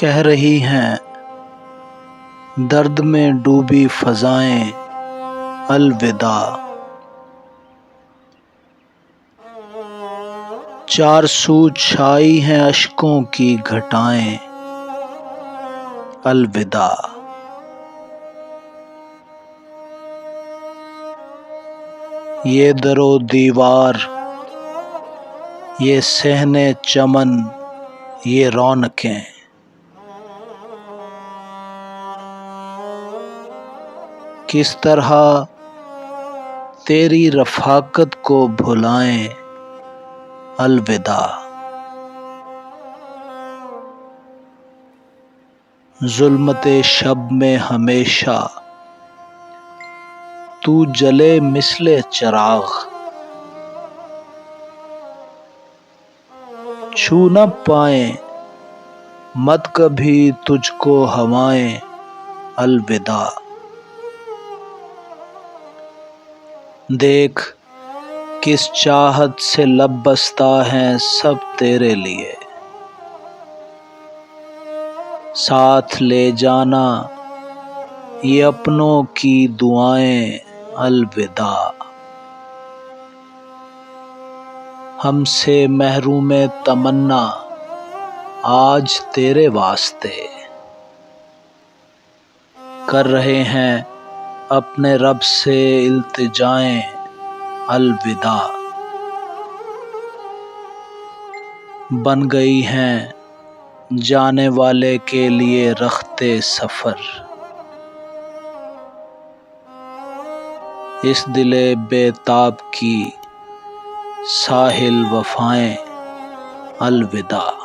کہہ رہی ہیں درد میں ڈوبی فضائیں الوداع۔ چار سو چھائی ہیں اشکوں کی گھٹائیں الوداع۔ یہ در و دیوار، یہ صحن چمن، یہ رونقیں، کس طرح تیری رفاقت کو بھلائیں الوداع۔ ظلمت شب میں ہمیشہ تو جلے مثل چراغ، چھو نہ پائیں مت کبھی تجھ کو ہوائیں الوداع۔ دیکھ کس چاہت سے لب بستہ ہیں سب تیرے لیے، ساتھ لے جانا یہ اپنوں کی دعائیں الوداع۔ ہم سے محروم تمنا آج تیرے واسطے، کر رہے ہیں اپنے رب سے التجائیں الوداع۔ بن گئی ہیں جانے والے کے لیے رختے سفر، اس دل بے تاب کی ساحل وفائیں الوداع۔